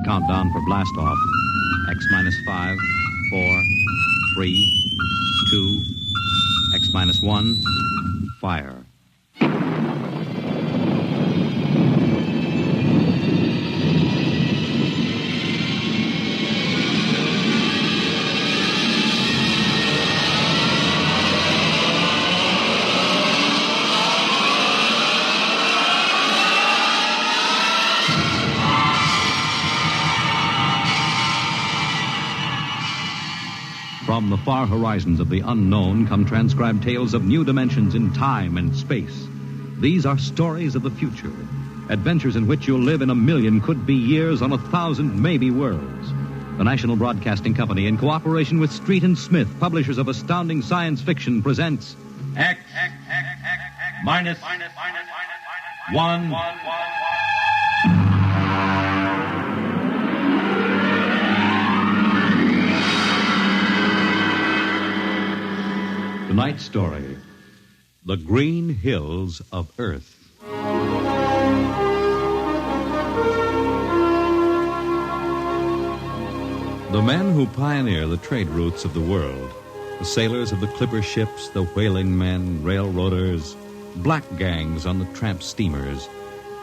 Countdown for blast off. X minus 5, 4, 3, 2, X minus 1, fire. From the far horizons of the unknown come transcribed tales of new dimensions in time and space. These are stories of the future, adventures in which you'll live in a million could-be years on 1,000 maybe worlds. The National Broadcasting Company, in cooperation with Street and Smith, publishers of astounding science fiction, presents X minus 1. Tonight's story, The Green Hills of Earth. The men who pioneer the trade routes of the world, the sailors of the clipper ships, the whaling men, railroaders, black gangs on the tramp steamers,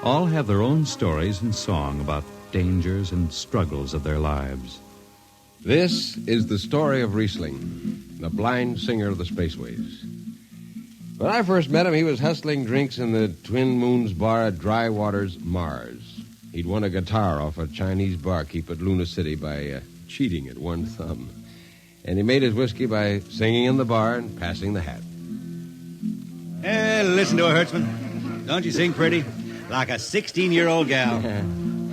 all have their own stories and song about dangers and struggles of their lives. This is the story of Rhysling, the blind singer of the spaceways. When I first met him, he was hustling drinks in the Twin Moons bar at Dry Waters, Mars. He'd won a guitar off a Chinese barkeep at Luna City by cheating at one thumb. And he made his whiskey by singing in the bar and passing the hat. Listen to her, Hertzman. Don't you sing pretty? Like a 16-year-old gal.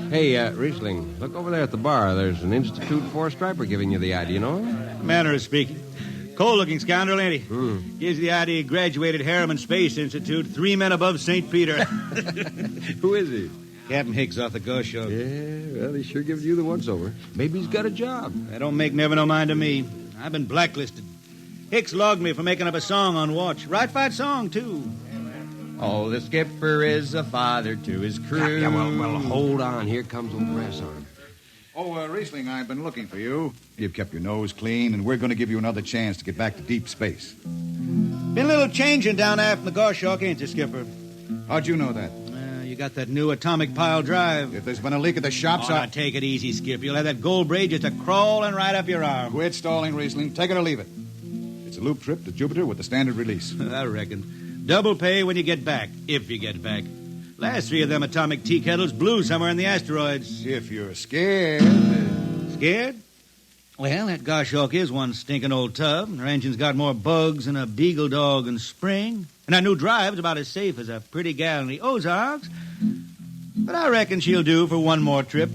Hey, Rhysling, look over there at the bar. There's an Institute 4 striper giving you the eye. Do you know him? Manner of speaking. Cold-looking scoundrel, ain't he? Gives the idea he graduated Harriman Space Institute, 3 men above St. Peter. Who is he? Captain Hicks off the Ghost Show. Yeah, well, he sure gives you the once-over. Maybe he's got a job. That don't make never no mind to me. I've been blacklisted. Hicks logged me for making up a song on watch. Right fight song, too. Oh, the skipper is a father to his crew. Yeah, well, hold on. Here comes old Brass Arm. Oh, Rhysling, I've been looking for you. You've kept your nose clean, and we're going to give you another chance to get back to deep space. Been a little changing down aft in the Goshawk, ain't you, Skipper? How'd you know that? You got that new atomic pile drive. If there's been a leak at the shops, now take it easy, Skip. You'll have that gold braid just a-crawling right up your arm. Quit stalling, Rhysling. Take it or leave it. It's a loop trip to Jupiter with the standard release. I reckon. Double pay when you get back, if you get back. Last 3 of them atomic tea kettles blew somewhere in the asteroids. If you're scared. Scared? Well, that Goshawk is one stinking old tub. Her engine's got more bugs than a beagle dog in spring. And that new drive's about as safe as a pretty gal in the Ozarks. But I reckon she'll do for one more trip.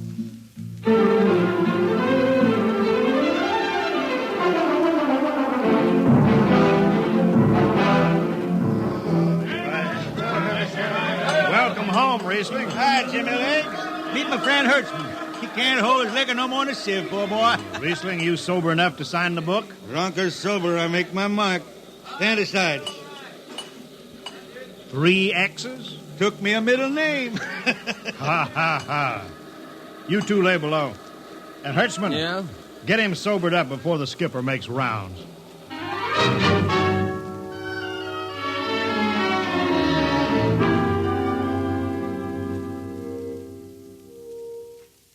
Welcome home, Rhysling. Hi, Jimmy Legs. Meet my friend Hertzman. He can't hold his liquor no more than a sieve, poor boy. Rhysling, you sober enough to sign the book? Drunk or sober, I make my mark. Stand aside. 3 X's? Took me a middle name. Ha, ha, ha. You 2 lay below. And Hertzman, Yeah? get him sobered up before the skipper makes rounds.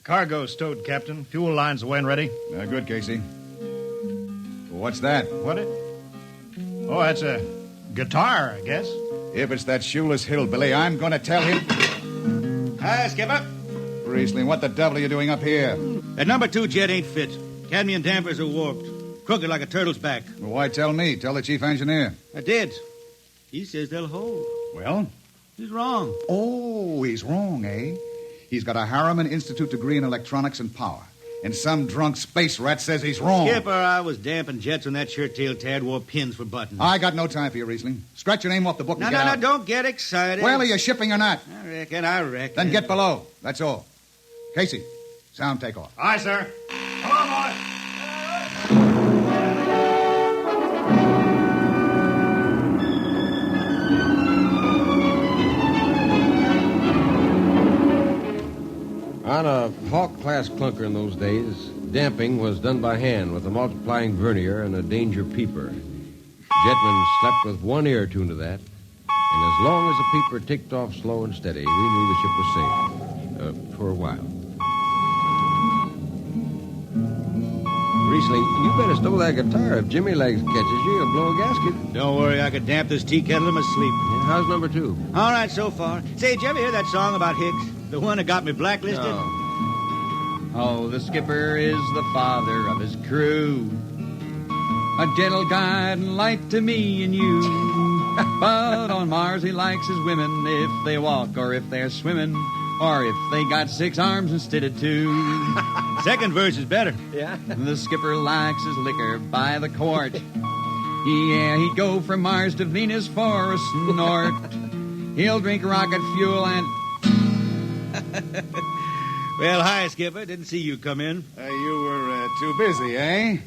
Cargo's stowed, Captain. Fuel lines away and ready. Good, Casey. What's that? What it? Oh, that's a guitar, I guess. If it's that shoeless hillbilly, I'm going to tell him. Hi, Skipper. Rhysling, what the devil are you doing up here? That number 2 jet ain't fit. Cadmium dampers are warped. Crooked like a turtle's back. Well, why tell me? Tell the chief engineer. I did. He says they'll hold. Well? He's wrong. Oh, he's wrong, eh? He's got a Harriman Institute degree in electronics and power. And some drunk space rat says he's wrong. Skipper, I was damping jets when that shirt-tailed tad wore pins for buttons. I got no time for you, Rhysling. Scratch your name off the book and get out. Don't get excited. Well, are you shipping or not? I reckon. Then get below. That's all. Casey, sound takeoff. Aye, sir. Come on, boy. On a Hawk-class clunker in those days, damping was done by hand with a multiplying vernier and a danger peeper. Jetmen slept with one ear tuned to that, and as long as the peeper ticked off slow and steady, we knew the ship was safe. For a while. Rhysling, you better stow that guitar. If Jimmy Legs catches you, he'll blow a gasket. Don't worry, I could damp this tea kettle in my sleep. Yeah, how's number 2? All right, so far. Say, did you ever hear that song about Hicks? The one that got me blacklisted? No. Oh, the skipper is the father of his crew. A gentle guide and light to me and you. But on Mars he likes his women if they walk or if they're swimming. Or if they got 6 arms instead of 2. Second verse is better. Yeah. The skipper likes his liquor by the quart. Yeah, he'd go from Mars to Venus for a snort. He'll drink rocket fuel and... Well, hi, Skipper. Didn't see you come in. You were too busy, eh?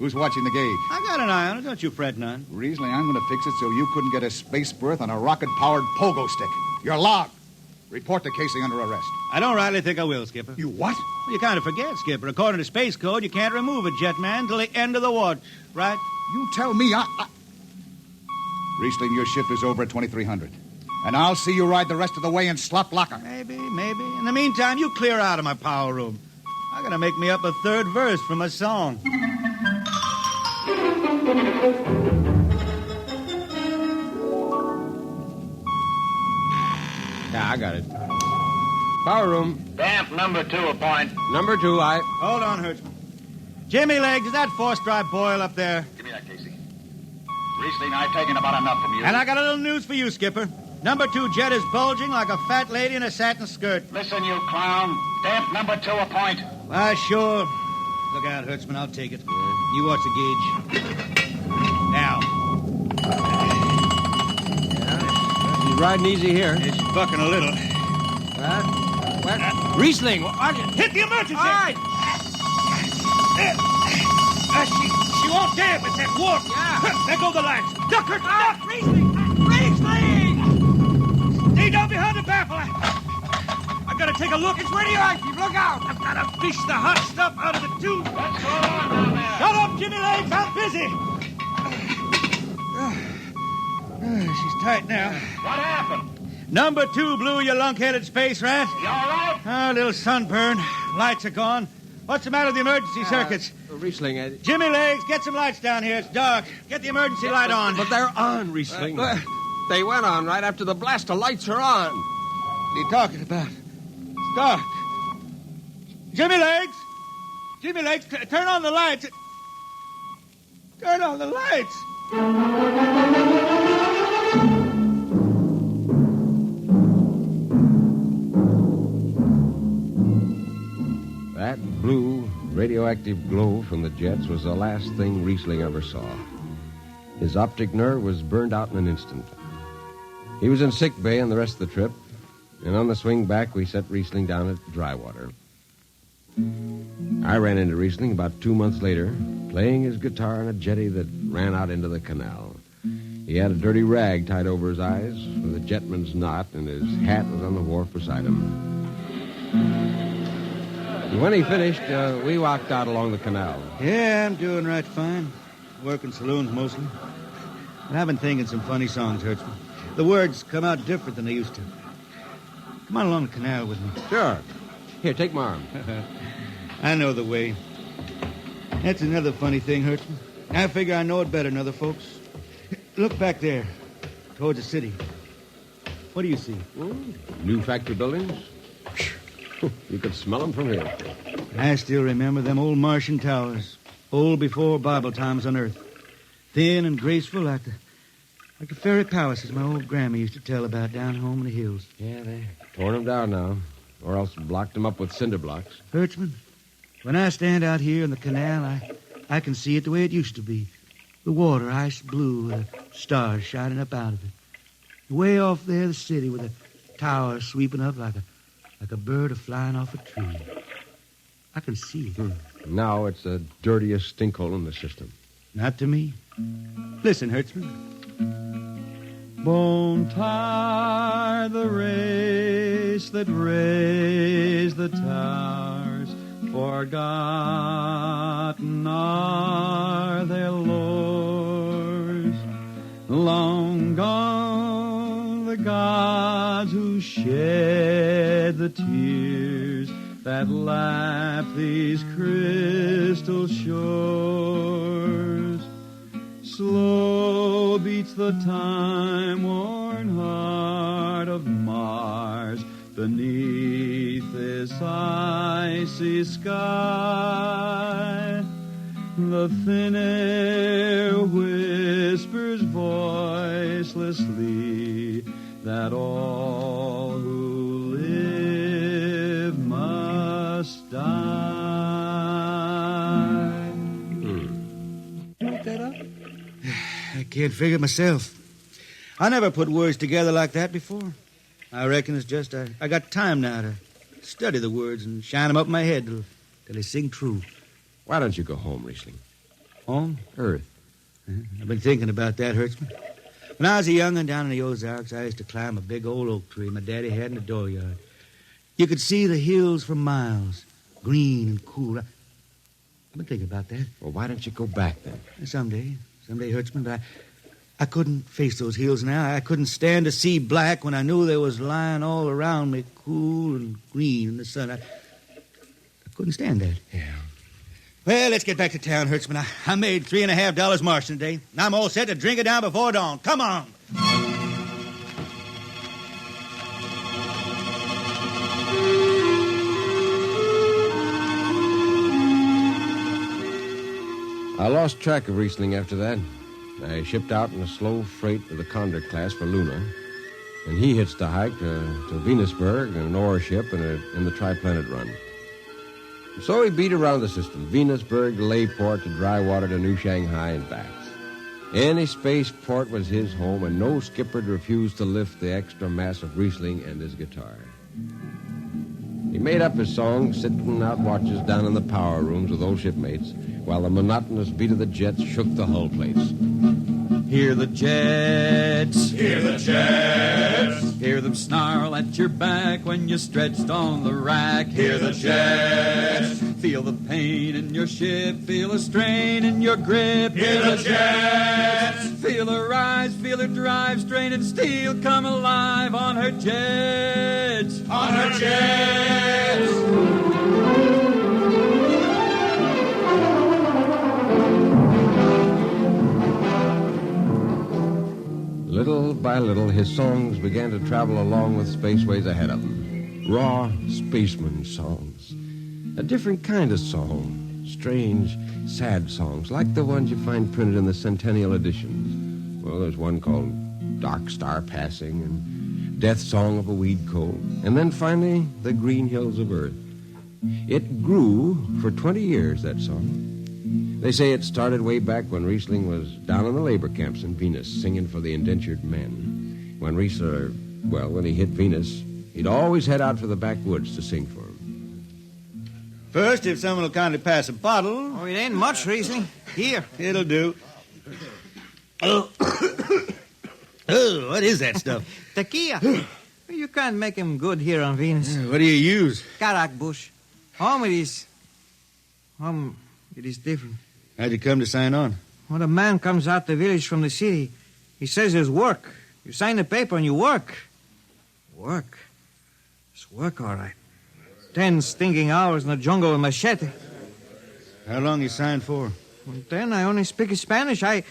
Who's watching the gauge? I got an eye on it. Don't you fret none. Rhysling, I'm going to fix it so you couldn't get a space berth on a rocket-powered pogo stick. You're logged. Report to Casey under arrest. I don't rightly think I will, Skipper. You what? Well, you kind of forget, Skipper. According to Space Code, you can't remove a jetman till the end of the watch, right? You tell me Rhysling, your shift is over at 2300. And I'll see you ride the rest of the way in slop locker. Maybe. In the meantime, you clear out of my power room. I gotta make me up a third verse from a song. Yeah, I got it. Power room. Damp number 2 a point. Number 2, I... Hold on, Hertzman. Jimmy Legs, is that force-drive boil up there? Give me that, Casey. Rhysling, I've taken about enough from you. And I got a little news for you, Skipper. Number 2 jet is bulging like a fat lady in a satin skirt. Listen, you clown. Damp number 2 a point. Why, sure. Look out, Hertzman. I'll take it. You watch the gauge. Now. He's riding easy here. It's bucking a little. What? Rhysling, what? Hit the emergency! All right. She won't damp. It's that warp. Yeah. There go the lights. Duck her! Duck! Rhysling! Stay down behind the baffle. I gotta take a look. It's radioactive. Look out! I've gotta fish the hot stuff out of the tube. What's going on down there? Shut up, Jimmy Legs. I'm busy. She's tight now. What happened? Number 2 blew, you lunk-headed space rat. You all right? A little sunburn. Lights are gone. What's the matter with the emergency circuits? Rhysling, Jimmy Legs, get some lights down here. It's dark. Get the emergency light on. But they're on, Rhysling. They went on right after the blast. The lights are on. What are you talking about? It's dark. Jimmy Legs! Jimmy Legs, turn on the lights. Turn on the lights. That blue, radioactive glow from the jets was the last thing Rhysling ever saw. His optic nerve was burned out in an instant. He was in sick bay on the rest of the trip, and on the swing back, we set Rhysling down at Drywater. I ran into Rhysling about 2 months later, playing his guitar on a jetty that ran out into the canal. He had a dirty rag tied over his eyes with a jetman's knot, and his hat was on the wharf beside him. And when he finished, we walked out along the canal. Yeah, I'm doing right fine. Working saloons mostly. But I've been thinking some funny songs, Hertzman. The words come out different than they used to. Come on along the canal with me. Sure. Here, take my arm. I know the way. That's another funny thing, Hertzman. I figure I know it better than other folks. Look back there, towards the city. What do you see? New factory buildings? You could smell them from here. I still remember them old Martian towers, old before Bible times on Earth. Thin and graceful like the fairy palaces my old grandma used to tell about down home in the hills. Yeah, they torn them down now, or else blocked them up with cinder blocks. Hertzman, when I stand out here in the canal, I can see it the way it used to be. The water ice blue with the stars shining up out of it. Way off there, the city with a tower sweeping up like a bird flying off a tree. I can see it. Now it's the dirtiest stinkhole in the system. Not to me. Listen, Hertzman. Won't tire the race that raised the towers. Forgotten are their lores. Long gone the gods who shed the tears that lap these crystal shores. Slow beats the time-worn heart of Mars beneath this icy sky. The thin air whispers voicelessly that all who live must die. Look that up? I can't figure it myself. I never put words together like that before. I reckon it's just I got time now to study the words and shine them up in my head till they sing true. Why don't you go home, Rhysling? Home? Earth. I've been thinking about that, Hertzman. When I was a young'un down in the Ozarks, I used to climb a big old oak tree my daddy had in the dooryard. You could see the hills for miles, green and cool. I've been thinking about that. Well, why don't you go back then? Someday, Hertzman, but I couldn't face those hills now. I couldn't stand to see black when I knew they was lying all around me, cool and green in the sun. I couldn't stand that. Yeah. Well, let's get back to town, Hertzman. I made $3.50 marching today, and I'm all set to drink it down before dawn. Come on. I lost track of Rhysling after that. I shipped out in a slow freight of the Condor class for Luna, and he hitched a hike to Venusberg in an ore ship in the Triplanet run. So he beat around the system, Venusberg to Layport to Drywater to New Shanghai and back. Any spaceport was his home, and no skipper'd refuse to lift the extra mass of Rhysling and his guitar. He made up his songs sitting out watches down in the power rooms with old shipmates, while the monotonous beat of the jets shook the hull plates. Hear the jets. Hear the jets. Hear them snarl at your back when you're stretched on the rack. Hear the jets. Feel the pain in your ship. Feel a strain in your grip. Hear the jets. Feel her rise. Feel her drive. Straining steel come alive on her jets. On her jets. Little by little, his songs began to travel along with spaceways ahead of him. Raw spaceman songs. A different kind of song. Strange, sad songs, like the ones you find printed in the Centennial editions. Well, there's one called Dark Star Passing and Death Song of a Weed Cold. And then finally, The Green Hills of Earth. It grew for 20 years, that song. They say it started way back when Rhysling was down in the labor camps in Venus singing for the indentured men. When when he hit Venus, he'd always head out for the backwoods to sing for him. First, if someone will kindly pass a bottle. Oh, it ain't much, Rhysling. Here. It'll do. Oh, what is that stuff? Tequila. You can't make him good here on Venus. What do you use? Karak bush. Home it is different. How'd you come to sign on? When a man comes out the village from the city, he says there's work. You sign the paper and you work. Work? It's work, all right. 10 stinking hours in the jungle with machete. How long you signed for? And then I only speak Spanish. I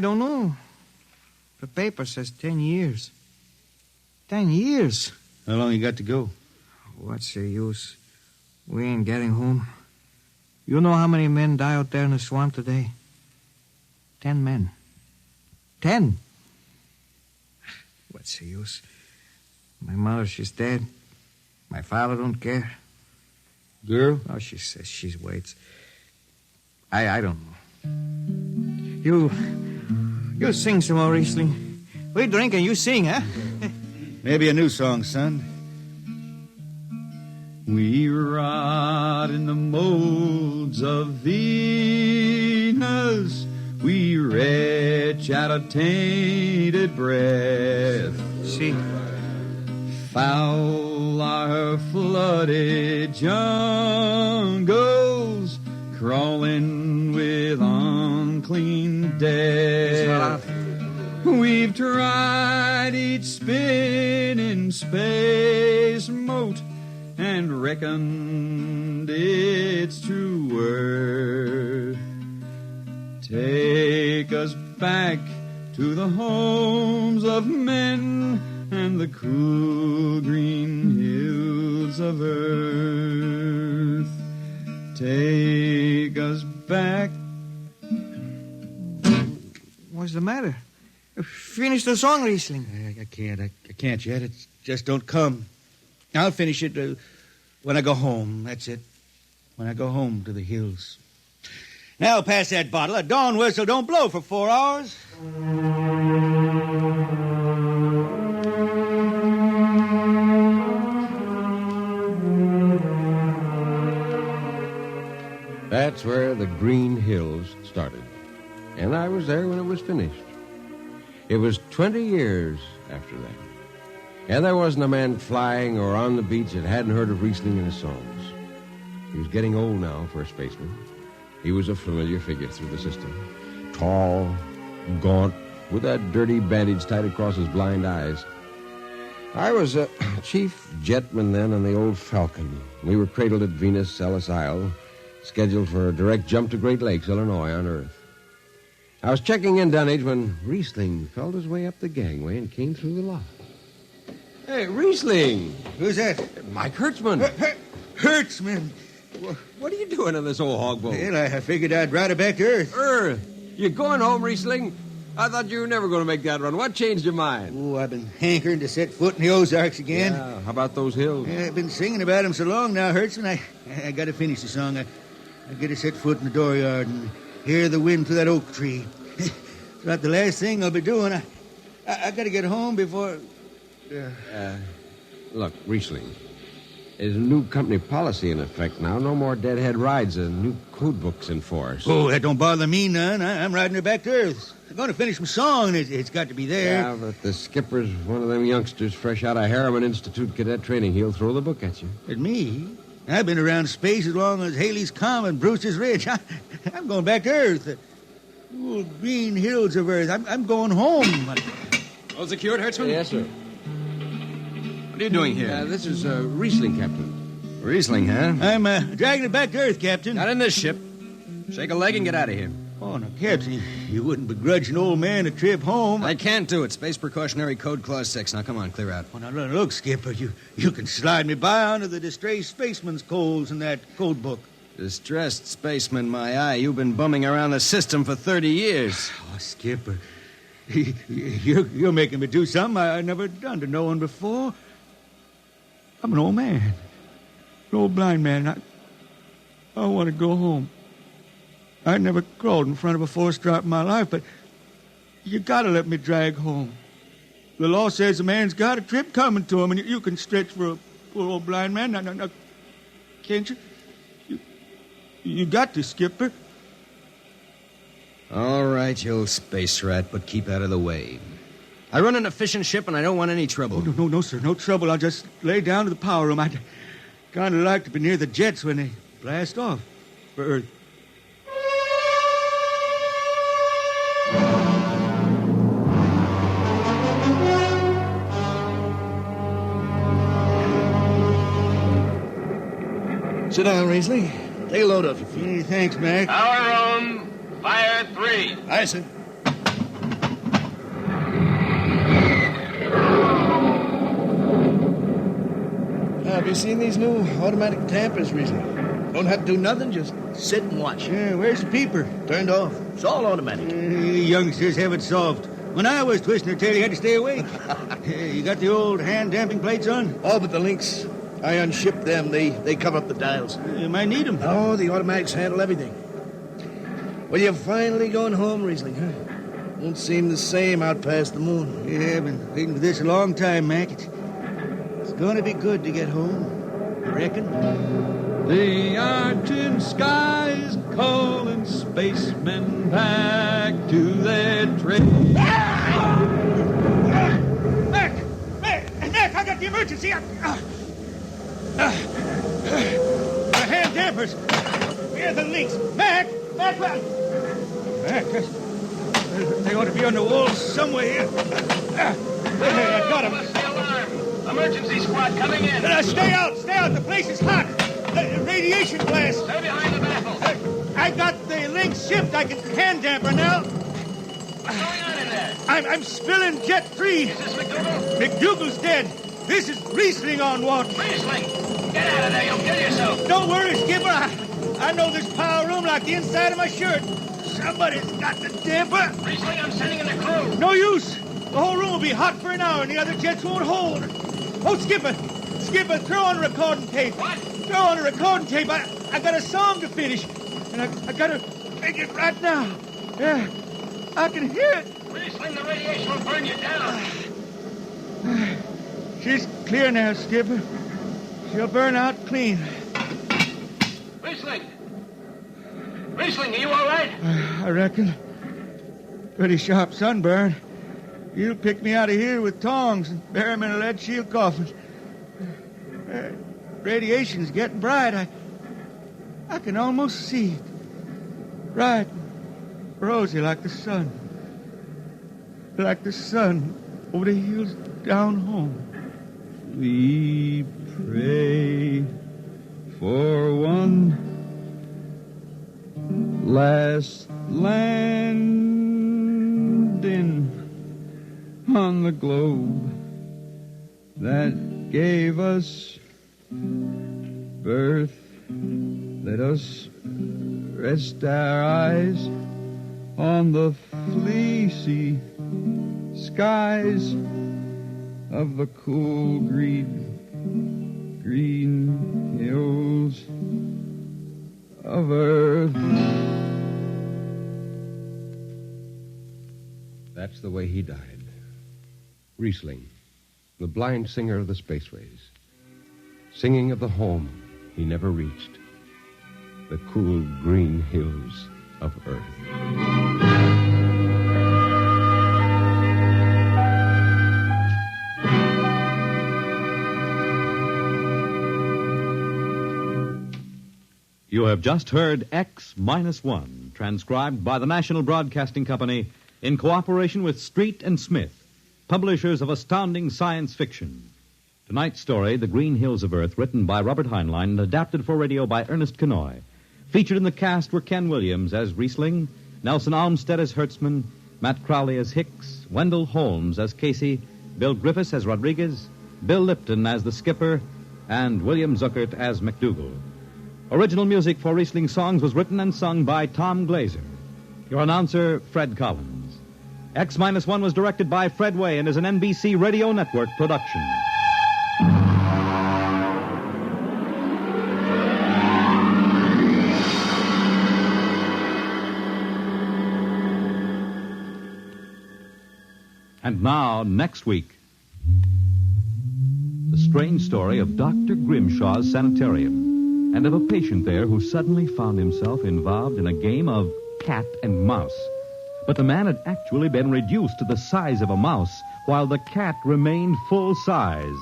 don't know. The paper says 10 years. 10 years. How long you got to go? What's the use? We ain't getting home. You know how many men die out there in the swamp today? 10 men. 10. What's the use? My mother, she's dead. My father don't care. Girl? Oh, she says she waits. I don't know. You sing some more, Rhysling. We drink and you sing, huh? Maybe a new song, son. We rot in the molds of Venus. We retch out a tainted breath. See, Foul are flooded jungles, crawling with unclean death. We've tried each spinning space mote and reckoned its true worth. Take us back to the homes of men and the cool green hills of earth. Take us back. what's the matter? Finish the song, Rhysling. I can't yet. It just don't come. I'll finish it when I go home. That's it. When I go home to the hills. Now pass that bottle. A dawn whistle don't blow for 4 hours. That's where the Green Hills started. And I was there when it was finished. It was 20 years after that. And there wasn't a man flying or on the beach that hadn't heard of Rhysling and his songs. He was getting old now for a spaceman. He was a familiar figure through the system. Tall, gaunt, with that dirty bandage tied across his blind eyes. I was a chief jetman then on the old Falcon. We were cradled at Venus, Ellis Isle, scheduled for a direct jump to Great Lakes, Illinois, on Earth. I was checking in Dunwich when Rhysling felt his way up the gangway and came through the lock. Hey, Rhysling! Who's that? Mike Hertzman. Hertzman. What are you doing on this old hog boat? Well, I figured I'd ride it back to Earth. Earth? You going home, Rhysling? I thought you were never going to make that run. What changed your mind? Oh, I've been hankering to set foot in the Ozarks again. Yeah, how about those hills? Yeah, I've been singing about them so long now, Hertzman. I got to finish the song. I got to set foot in the dooryard and hear the wind through that oak tree. It's about the last thing I'll be doing. I got to get home before... Look, Rhysling, there's a new company policy in effect now. No more deadhead rides. A new code book's in force. Oh, that don't bother me none. I'm riding her back to Earth. I'm going to finish my song. It's got to be there. Yeah, but the skipper's one of them youngsters fresh out of Harriman Institute cadet training. He'll throw the book at you. At me? I've been around space as long as Haley's Common, Brewster's Ridge. I'm going back to Earth. The green hills of Earth. I'm going home. All secured, Hertzman? Yes, sir. What are you doing here? This is Rhysling, Captain. Rhysling, huh? I'm dragging it back to Earth, Captain. Not in this ship. Shake a leg and get out of here. Oh, no, Captain, you wouldn't begrudge an old man a trip home. I can't do it. Space Precautionary Code Clause 6. Now, come on, clear out. Oh, now, look, Skipper, you can slide me by under the distressed spaceman's coals in that code book. Distressed spaceman, my eye. You've been bumming around the system for 30 years. Oh, Skipper, you're making me do something I never done to no one before. I'm an old man, an old blind man. I want to go home. I never crawled in front of a four-stripe in my life, but you got to let me drag home. The law says a man's got a trip coming to him, and you can stretch for a poor old blind man. Now, can't you? You got to, Skipper. All right, you old space rat, but keep out of the way. I run an efficient ship, and I don't want any trouble. Oh, no, sir, no trouble. I'll just lay down to the power room. I'd kind of like to be near the jets when they blast off for Earth. Sit down, Rhysling. Take a load off your feet. Hey, thanks, Mac. Power room, fire 3. Aye, sir. Have you seen these new automatic tampers, Rhysling? Don't have to do nothing, just sit and watch. Yeah, where's the peeper? Turned off. It's all automatic. Youngsters have it soft. When I was twisting her tail, you had to stay awake. You got the old hand-damping plates on? Oh, but the links, I unshipped them. They cover up the dials. You might need them. Oh, the automatics handle everything. Well, you're finally going home, Rhysling, huh? Won't seem the same out past the moon. Yeah, I've been waiting for this a long time, Mac. It's going to be good to get home. You reckon? The argent skies calling spacemen back to their trade. Mac, I got the emergency. The hand dampers. Where are the links? Mac, they ought to be on the walls somewhere here. I got them. What's the alarm? Emergency squad coming in. Stay out. The place is hot. Radiation blast. Stay behind the baffle. I got the links shipped. I can hand damper now. What's going on in there? I'm spilling jet 3. Is this McDougal? McDougal's dead. This is Rhysling on watch. Rhysling, get out of there. You'll kill yourself. Don't worry, Skipper. I know this power room like the inside of my shirt. Somebody's got the damper. Rhysling, I'm sending in the crew. No use. The whole room will be hot for an hour and the other jets won't hold. Oh, Skipper, throw on recording tape. What? Throw on a recording tape. I got a song to finish. And I got to make it right now. Yeah, I can hear it. Rhysling, the radiation will burn you down. She's clear now, Skipper. She'll burn out clean. Rhysling, are you all right? I reckon. Pretty sharp sunburn. You'll pick me out of here with tongs and bury me in a lead shield coffin. Radiation's getting bright. I can almost see it. Bright, rosy like the sun. Like the sun over the hills down home. We pray for one last landing on the globe that gave us birth. Let us rest our eyes on the fleecy skies of the cool green hills of earth. That's the way he died. Rhysling, the blind singer of the spaceways, singing of the home he never reached, the cool green hills of Earth. You have just heard X-1, transcribed by the National Broadcasting Company in cooperation with Street and Smith, publishers of astounding science fiction. Tonight's story, The Green Hills of Earth, written by Robert Heinlein and adapted for radio by Ernest Kenoy. Featured in the cast were Ken Williams as Rhysling, Nelson Almstead as Hertzman, Matt Crowley as Hicks, Wendell Holmes as Casey, Bill Griffiths as Rodriguez, Bill Lipton as the skipper, and William Zuckert as McDougal. Original music for Rhysling songs was written and sung by Tom Glazer. Your announcer, Fred Collins. X-1 was directed by Fred Way and is an NBC Radio Network production. And now, next week, the strange story of Dr. Grimshaw's sanitarium and of a patient there who suddenly found himself involved in a game of cat and mouse. But the man had actually been reduced to the size of a mouse, while the cat remained full size.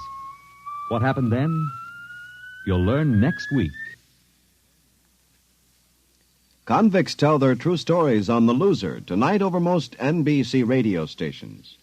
What happened then? You'll learn next week. Convicts tell their true stories on The Loser, tonight over most NBC radio stations.